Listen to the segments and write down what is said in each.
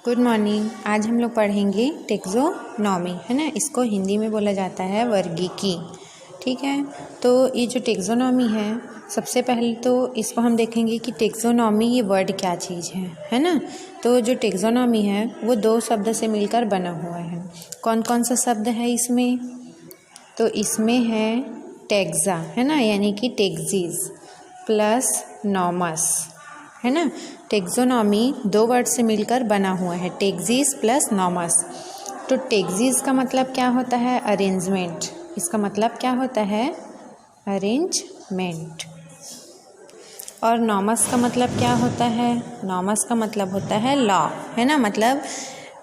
Good morning. आज हम लोग पढ़ेंगे टेक्सोनॉमी, है ना। इसको हिंदी में बोला जाता है वर्गीकी। ठीक है, तो ये जो टेक्सोनॉमी है, सबसे पहले तो इसको हम देखेंगे कि टेक्सोनॉमी ये वर्ड क्या चीज़ है ना। तो जो टेक्सोनॉमी है वो दो शब्द से मिलकर बना हुआ है। कौन कौन सा शब्द है इसमें? तो इसमें है टेक्सा, है ना, यानी कि टेक्सीज प्लस नॉमस, है ना। टेक्सोनॉमी दो वर्ड से मिलकर बना हुआ है, टेक्सीज प्लस नॉमस। तो टेक्सीज का मतलब क्या होता है? अरेंजमेंट। इसका मतलब क्या होता है? अरेंजमेंट। और नॉमस का मतलब क्या होता है? नॉमस का मतलब होता है लॉ, है ना, मतलब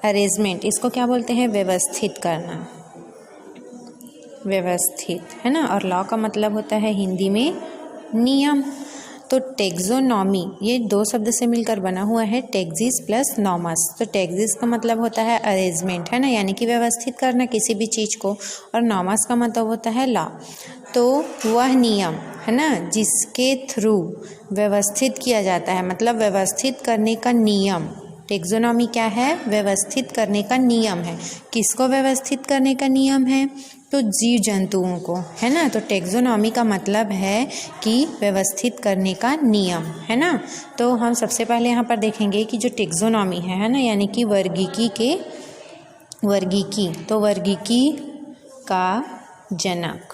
अरेंजमेंट। इसको क्या बोलते हैं? व्यवस्थित करना, व्यवस्थित, है ना। और लॉ का मतलब होता है हिंदी में नियम। तो टेक्सोनॉमी ये दो शब्द से मिलकर बना हुआ है, टेक्सीज प्लस नॉमस। तो टेक्सीज का मतलब होता है अरेंजमेंट, है ना, यानी कि व्यवस्थित करना किसी भी चीज़ को। और नॉमस का मतलब होता है लॉ। तो वह नियम, है ना, जिसके थ्रू व्यवस्थित किया जाता है, मतलब व्यवस्थित करने का नियम। टेक्सोनॉमी क्या है? व्यवस्थित करने का नियम है। किसको व्यवस्थित करने का नियम है? तो जीव जंतुओं को, है ना। तो टेक्सोनॉमी का मतलब है कि व्यवस्थित करने का नियम, है ना। तो हम सबसे पहले यहाँ पर देखेंगे कि जो टेक्सोनॉमी है ना, यानी कि वर्गीकी। तो वर्गीकी का जनक,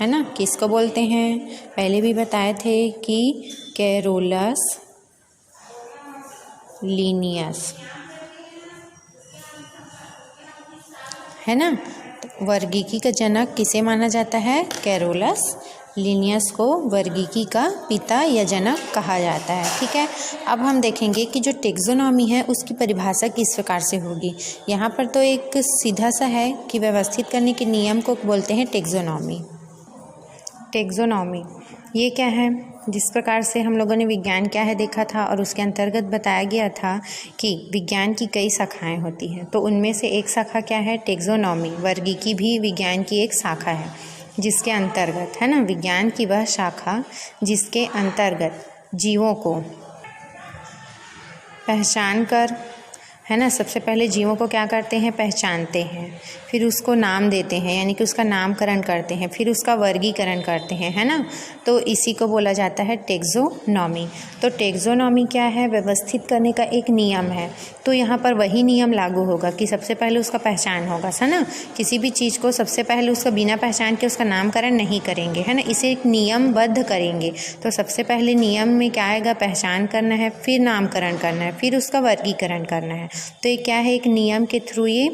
है ना, किसको बोलते हैं? पहले भी बताए थे कि कैरोलस लीनियस, है ना। वर्गीकी का जनक किसे माना जाता है? कैरोलस लीनियस को वर्गीकी का पिता या जनक कहा जाता है। ठीक है, अब हम देखेंगे कि जो टेक्सोनॉमी है उसकी परिभाषा किस प्रकार से होगी। यहाँ पर तो एक सीधा सा है कि व्यवस्थित करने के नियम को बोलते हैं टेक्सोनॉमी। टेक्सोनॉमी ये क्या है? जिस प्रकार से हम लोगों ने विज्ञान क्या है देखा था, और उसके अंतर्गत बताया गया था कि विज्ञान की कई शाखाएं होती हैं। तो उनमें से एक शाखा क्या है? टेक्सोनॉमी। वर्गीकी भी विज्ञान की एक शाखा है, जिसके अंतर्गत, है ना, विज्ञान की वह शाखा जिसके अंतर्गत जीवों को पहचान कर, है ना, सबसे पहले जीवों को क्या करते हैं? पहचानते हैं, फिर उसको नाम देते हैं, यानी कि उसका नामकरण करते हैं, फिर उसका वर्गीकरण करते हैं, है ना। तो इसी को बोला जाता है टेक्सोनॉमी। तो टेक्सोनॉमी क्या है? व्यवस्थित करने का एक नियम है। तो यहाँ पर वही नियम लागू होगा कि सबसे पहले उसका पहचान होगा, है ना। किसी भी चीज़ को सबसे पहले उसका बिना पहचान के उसका नामकरण नहीं करेंगे, है ना, इसे एक नियमबद्ध करेंगे। तो सबसे पहले नियम में क्या आएगा? पहचान करना है, फिर नामकरण करना है, फिर उसका वर्गीकरण करना है। तो ये क्या है? एक नियम के थ्रू ये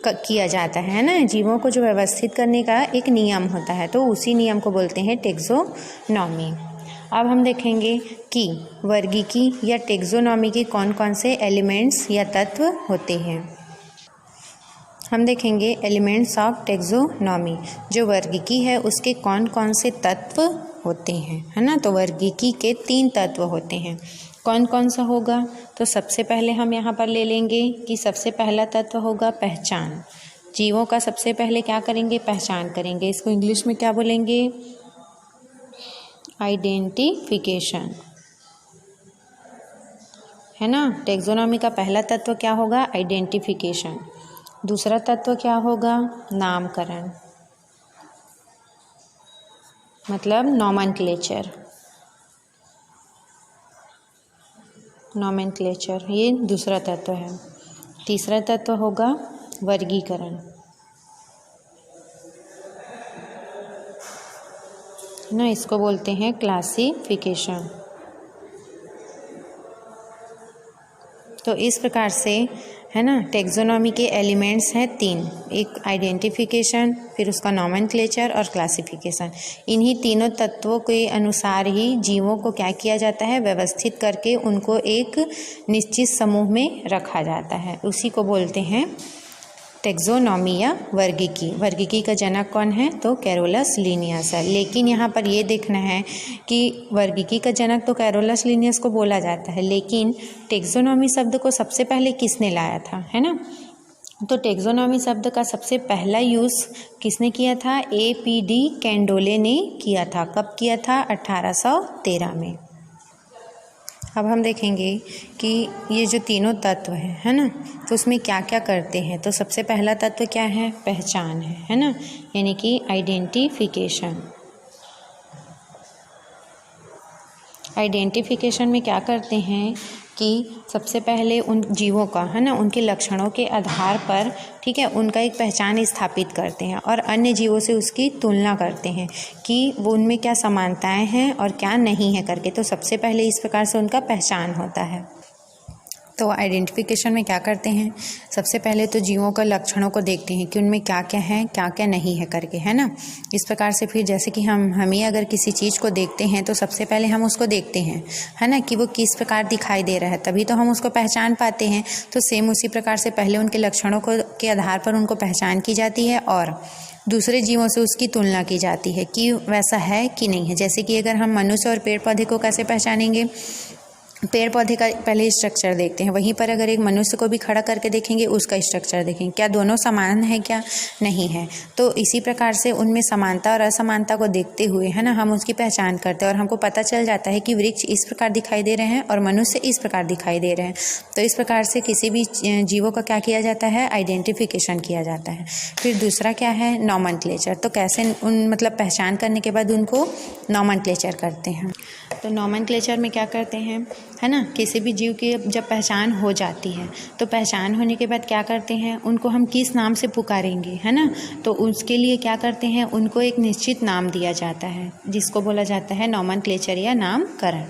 किया जाता है ना। जीवों को जो व्यवस्थित करने का एक नियम होता है, तो उसी नियम को बोलते हैं टेक्सोनॉमी। अब हम देखेंगे कि वर्गीकी या टेक्सोनॉमी के कौन कौन से एलिमेंट्स या तत्व होते हैं। हम देखेंगे एलिमेंट्स ऑफ टेक्सोनॉमी। जो वर्गीकी है उसके कौन कौन से तत्व होते हैं, है ना। तो वर्गीकी के 3 तत्व होते हैं। कौन कौन सा होगा? तो सबसे पहले हम यहाँ पर ले लेंगे कि सबसे पहला तत्व होगा पहचान। जीवों का सबसे पहले क्या करेंगे? पहचान करेंगे। इसको इंग्लिश में क्या बोलेंगे? आइडेंटिफिकेशन, है ना। टेक्सोनॉमी का पहला तत्व क्या होगा? आइडेंटिफिकेशन। दूसरा तत्व क्या होगा? नामकरण, मतलब नॉमेनक्लेचर, नॉमेनक्लेचर ये दूसरा तत्व है। तीसरा तत्व होगा वर्गीकरण, ना, इसको बोलते हैं क्लासिफिकेशन। तो इस प्रकार से, है ना, टेक्सोनॉमी के एलिमेंट्स हैं 3। एक आइडेंटिफिकेशन, फिर उसका नॉमेनक्लेचर और क्लासिफिकेशन। इन्हीं तीनों तत्वों के अनुसार ही जीवों को क्या किया जाता है? व्यवस्थित करके उनको एक निश्चित समूह में रखा जाता है। उसी को बोलते हैं टेक्सोनॉमी या वर्गीकी। वर्गीकी का जनक कौन है? तो कैरोलस लीनियस है। लेकिन यहाँ पर ये देखना है कि वर्गीकी का जनक तो कैरोलस लीनियस को बोला जाता है, लेकिन टेक्सोनॉमी शब्द को सबसे पहले किसने लाया था, है ना। तो टेक्सोनॉमी शब्द का सबसे पहला यूज़ किसने किया था? APD कैंडोले ने किया था। कब किया था? 1813 में। अब हम देखेंगे कि ये जो तीनों तत्व हैं, है ना, तो उसमें क्या क्या करते हैं। तो सबसे पहला तत्व क्या है, पहचान है ना, यानी कि आइडेंटिफिकेशन। आइडेंटिफिकेशन में क्या करते हैं कि सबसे पहले उन जीवों का, है ना, उनके लक्षणों के आधार पर, ठीक है, उनका एक पहचान स्थापित करते हैं और अन्य जीवों से उसकी तुलना करते हैं कि वो उनमें क्या समानताएं हैं और क्या नहीं है करके। तो सबसे पहले इस प्रकार से उनका पहचान होता है। तो आइडेंटिफिकेशन में क्या करते हैं, सबसे पहले तो जीवों के लक्षणों को देखते हैं कि उनमें क्या क्या है, क्या क्या नहीं है करके, है ना। इस प्रकार से फिर जैसे कि हमें अगर किसी चीज़ को देखते हैं तो सबसे पहले हम उसको देखते हैं, है ना, कि वो किस प्रकार दिखाई दे रहा है, तभी तो हम उसको पहचान पाते हैं। तो सेम उसी प्रकार से पहले उनके लक्षणों को के आधार पर उनको पहचान की जाती है और दूसरे जीवों से उसकी तुलना की जाती है कि वैसा है कि नहीं है। जैसे कि अगर हम मनुष्य और पेड़ पौधे को कैसे पहचानेंगे, पेड़ पौधे का पहले स्ट्रक्चर देखते हैं, वहीं पर अगर एक मनुष्य को भी खड़ा करके देखेंगे, उसका स्ट्रक्चर देखेंगे, क्या दोनों समान है, क्या नहीं है। तो इसी प्रकार से उनमें समानता और असमानता को देखते हुए, है ना, हम उसकी पहचान करते हैं और हमको पता चल जाता है कि वृक्ष इस प्रकार दिखाई दे रहे हैं और मनुष्य इस प्रकार दिखाई दे रहे हैं। तो इस प्रकार से किसी भी जीवों का क्या किया जाता है, आइडेंटिफिकेशन किया जाता है। फिर दूसरा क्या है, नॉमेनक्लेचर। तो कैसे मतलब पहचान करने के बाद उनको नॉमेनक्लेचर करते हैं। तो नॉमेनक्लेचर में क्या करते हैं, है ना, किसी भी जीव की जब पहचान हो जाती है तो पहचान होने के बाद क्या करते हैं, उनको हम किस नाम से पुकारेंगे, है ना, तो उसके लिए क्या करते हैं, उनको एक निश्चित नाम दिया जाता है जिसको बोला जाता है नॉमेनक्लेचर या नामकरण।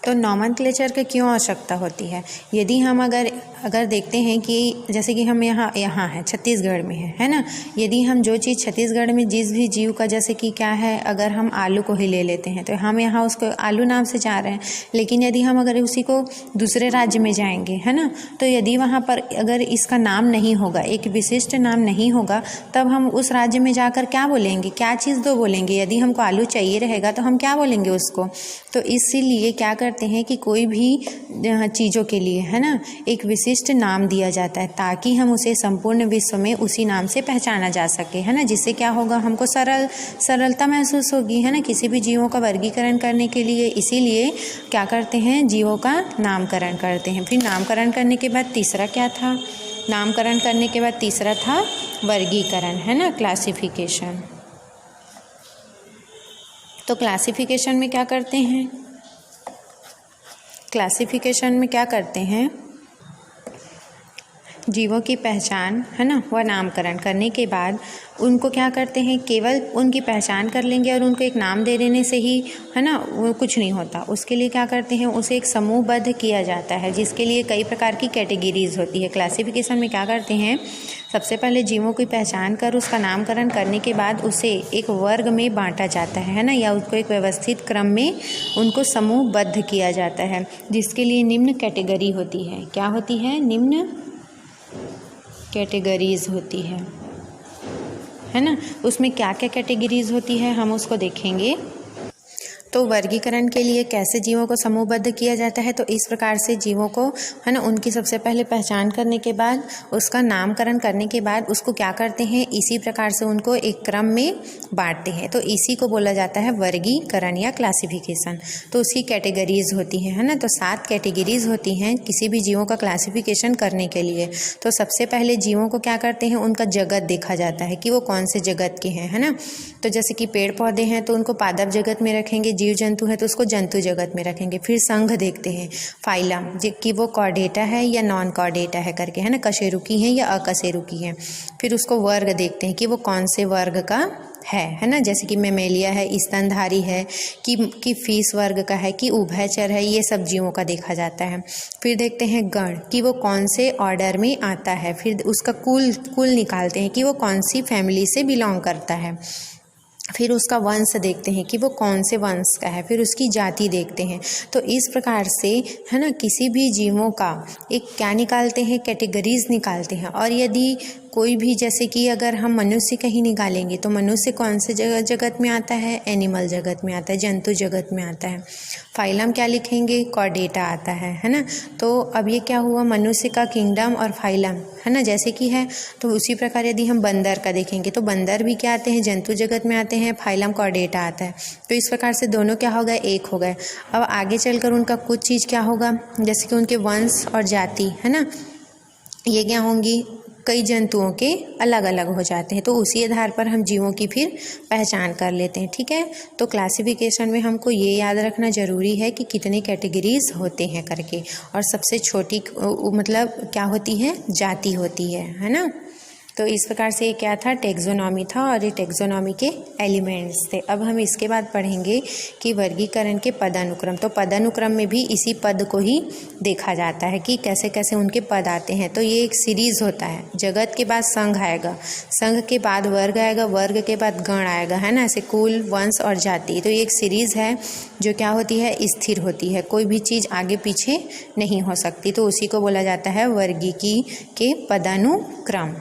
तो नॉमेनक्लेचर की क्यों आवश्यकता होती है, यदि हम अगर देखते हैं कि जैसे कि हम यहाँ है, छत्तीसगढ़ में है ना, यदि हम जो चीज़ छत्तीसगढ़ में जिस भी जीव का, जैसे कि क्या है, अगर हम आलू को ही ले लेते हैं तो हम यहाँ उसको आलू नाम से जा रहे हैं, लेकिन यदि हम अगर उसी को दूसरे राज्य में जाएंगे, है ना, तो यदि वहाँ पर अगर इसका नाम नहीं होगा, एक विशिष्ट नाम नहीं होगा, तब हम उस राज्य में जाकर क्या बोलेंगे, क्या चीज़ दो बोलेंगे। यदि हमको आलू चाहिए रहेगा तो हम क्या बोलेंगे उसको। तो इसीलिए क्या करते हैं कि कोई भी चीज़ों के लिए, है ना, एक विशिष्ट नाम दिया जाता है ताकि हम उसे संपूर्ण विश्व में उसी नाम से पहचाना जा सके, है ना, जिससे क्या होगा, हमको सरलता महसूस होगी, है ना, किसी भी जीवों का वर्गीकरण करने के लिए। इसीलिए क्या करते हैं, जीवों का नामकरण करते हैं। फिर नामकरण करने के बाद तीसरा क्या था, नामकरण करने के बाद तीसरा था वर्गीकरण, है ना, क्लासिफिकेशन। तो क्लासिफिकेशन में क्या करते हैं, क्लासिफिकेशन में क्या करते हैं, जीवों की पहचान, है ना, वह नामकरण करने के बाद उनको क्या करते हैं, केवल उनकी पहचान कर लेंगे और उनको एक नाम दे देने से ही, है ना, वो कुछ नहीं होता। उसके लिए क्या करते हैं, उसे एक समूहबद्ध किया जाता है जिसके लिए कई प्रकार की कैटेगरीज होती है। क्लासिफिकेशन में क्या करते हैं, सबसे पहले जीवों की पहचान कर उसका नामकरण करने के बाद उसे एक वर्ग में बांटा जाता है ना, या उसको एक व्यवस्थित क्रम में उनको समूहबद्ध किया जाता है, जिसके लिए निम्न कैटेगरी होती है। क्या होती है, निम्न कैटेगरीज होती है ना। उसमें क्या क्या कैटेगरीज होती है हम उसको देखेंगे। तो वर्गीकरण के लिए कैसे जीवों को समूहबद्ध किया जाता है, तो इस प्रकार से जीवों को, है ना, उनकी सबसे पहले पहचान करने के बाद उसका नामकरण करने के बाद उसको क्या करते हैं, इसी प्रकार से उनको एक क्रम में बांटते हैं। तो इसी को बोला जाता है वर्गीकरण या क्लासिफिकेशन। तो उसकी कैटेगरीज होती है ना, तो 7 कैटेगरीज होती हैं किसी भी जीवों का क्लासिफिकेशन करने के लिए। तो सबसे पहले जीवों को क्या करते हैं, उनका जगत देखा जाता है कि वो कौन से जगत के हैं, है ना। तो जैसे कि पेड़ पौधे हैं तो उनको पादप जगत में रखेंगे, जीव जंतु है तो उसको जंतु जगत में रखेंगे। फिर संघ देखते हैं, फाइलम, कि वो कॉर्डेटा है या नॉन कॉर्डेटा है करके, है ना, कशेरुकी है या अकशेरुकी है। फिर उसको वर्ग देखते हैं कि वो कौन से वर्ग का है ना, जैसे कि मेमेलिया है, स्तनधारी है, कि फीस वर्ग का है, कि उभयचर है, ये सब जीवों का देखा जाता है। फिर देखते हैं गण, कि वो कौन से ऑर्डर में आता है। फिर उसका कुल निकालते हैं कि वो कौन सी फैमिली से बिलोंग करता है। फिर उसका वंश देखते हैं कि वो कौन से वंश का है। फिर उसकी जाति देखते हैं। तो इस प्रकार से, है ना, किसी भी जीवों का एक क्या निकालते हैं, कैटेगरीज निकालते हैं। और यदि कोई भी, जैसे कि अगर हम मनुष्य कहीं निकालेंगे तो मनुष्य कौन से जगत में आता है, एनिमल जगत में आता है, जंतु जगत में आता है। फाइलम क्या लिखेंगे, कॉर्डेटा आता है ना। तो अब ये क्या हुआ, मनुष्य का किंगडम और फाइलम, है ना, जैसे कि है। तो उसी प्रकार यदि हम बंदर का देखेंगे तो बंदर भी क्या आते हैं, जंतु जगत में आते हैं, फाइलम कॉर्डेटा आता है। तो इस प्रकार से दोनों क्या हो गए, एक हो गए। अब आगे चलकर उनका कुछ चीज़ क्या होगा, जैसे कि उनके वंश और जाति, है ना, ये क्या होंगी, कई जंतुओं के अलग अलग हो जाते हैं। तो उसी आधार पर हम जीवों की फिर पहचान कर लेते हैं। ठीक है, तो क्लासिफिकेशन में हमको ये याद रखना ज़रूरी है कि कितने कैटेगरीज होते हैं करके, और सबसे छोटी मतलब क्या होती है, जाति होती है ना। तो इस प्रकार से ये क्या था, टेक्सोनॉमी था, और ये टेक्सोनॉमी के एलिमेंट्स थे। अब हम इसके बाद पढ़ेंगे कि वर्गीकरण के पदानुक्रम। तो पदानुक्रम में भी इसी पद को ही देखा जाता है कि कैसे कैसे उनके पद आते हैं। तो ये एक सीरीज़ होता है, जगत के बाद संघ आएगा, संघ के बाद वर्ग आएगा, वर्ग के बाद गण आएगा, है ना, ऐसे कुल, वंश और जाति। तो ये एक सीरीज़ है जो क्या होती है, स्थिर होती है, कोई भी चीज़ आगे पीछे नहीं हो सकती। तो उसी को बोला जाता है वर्गीकी के पदानुक्रम।